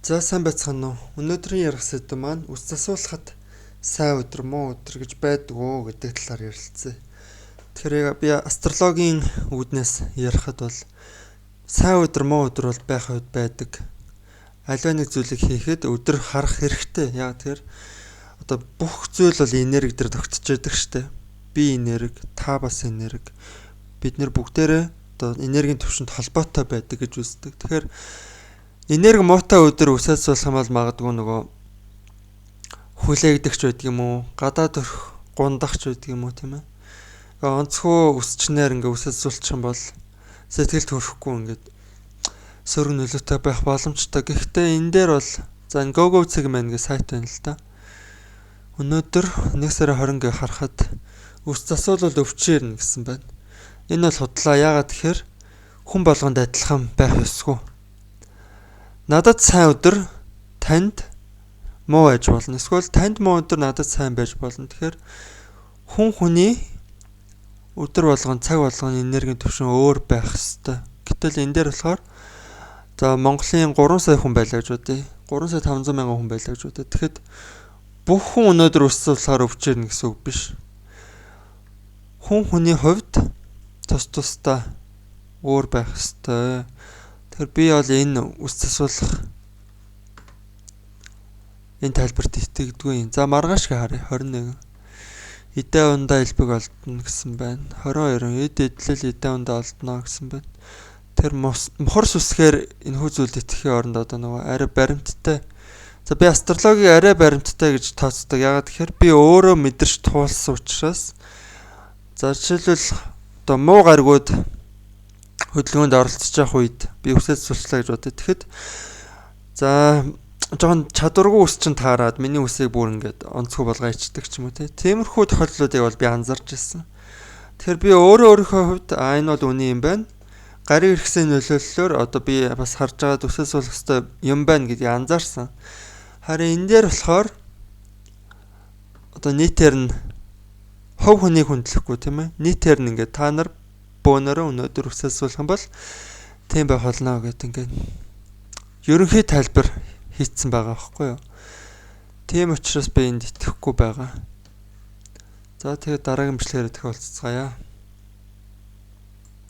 За сайн байцгаана уу. Өнөөдрийн ярих сэдэв маань үс засуулахад сайн өдөр муу өдөр гэж байдаг уу гэдэг талаар ярилцъя. Тэгэхээр би астрологийн үүднээс ярихад бол сайн өдөр муу өдөр бол байх үед байдаг. Аливаа нэг зүйлийг хийхэд өдөр харах хэрэгтэй. Яг тэгэхээр одоо бүх зүйл бол энерги дээр тогтцож байдаг штэ. Би энерги, та бас энерги. Бид нэр бүгдээрээ одоо энергийн түвшинд холбоотой байдаг гэж үздэг. Тэгэхээр энерги муутай өдөр үсээс суулгах юм бол магадгүй нөгөө хүлээгдэгч байдаг юм уу? Гадаад өрх гундахч байдаг юм уу тийм ээ? Онцгой үсчнээр ингээ үсээс суулчих юм бол сэтгэл төрөхгүй ингээд сөрөг нөлөөтэй байх боломжтой. Гэхдээ энэ дээр бол за энэ GoGo цэг маань ингээ сайт байна л да. Өнөөдөр 1 сарын 20-ыг харахад үс засвал өвчээрнэ гэсэн байна. Энэ бол худлаа. Яагаад тэгэхээр хүн болгонд адилхан байх ёсгүй. Надад сайн өдөр танд муу байж болно. Эсвэл танд муу өдөр надад сайн байж болно. Тэгэхээр хүн хүний өдөр болгон цаг болгоны энергийн түвшин өөр байх ёстой. Гэтэл энэ дээр болохоор за Монголын 3 сая хүн байлаа гэж бодъё. 3 сая 500 мянган хүн байлаа гэж бодъё. Тэгэхэд бүх хүн өнөөдөр өсөлтөөр өвчөрнө гэсэн үг биш. Хүн хүний хувьд тусдаа өөр байх ёстой. Тэгэхээр би бол энэ үс засвуулах энэ тайлбарт итгэдэггүй. За маргаашгүй харъя 21. Эдээ ундаа элбэг олдно гэсэн байна. 22 эд эдлэл эдээ ундаа олдно гэсэн байна. Тэр мохор сүсгээр энэ хүү зүйлд итгэхийн оронд одоо нөгөө арай баримттай. За би астрологийг арай баримттай гэж тооцдог. Ягаад гэхээр би өөрөө мэдэрч туулсан учраас за жишээлбэл одоо муу гаригууд хөдөлгөөнд оролцож явах үед би үсээс суулчлаа гэж бодъё. Тэгэхэд за жоохон чадваргүй үс чинь таарад миний үсийг бүр ингээд онцгой болгоо ичдэг ч юм уу тиймэрхүү тохиолдлуудыг бол би анзарч ирсэн. Тэгэхээр би өөрийнхөө хувьд энэ бол үний юм байна. Гариг иргэсийн нөлөөллөөр одоо би бас харж байгаа үсээс суулгах ёстой юм байна гэдгийг анзаарсан. Харин энэ дээр болохоор одоо нийтээр нь хувь хүнийг хүндлэхгүй тийм ээ. Нийтээр нь ингээд та нар бөөнөрөө өнөөдөр үсээс суулгах юм бол тийм байх болно гэдэг ингээд ерөнхий тайлбар хийцэн байгаа байхгүй юу. Тийм учраас би энд итгэхгүй байгаа. За тэгээд дараагийн бичлэгээр дахиад уулзцгаая.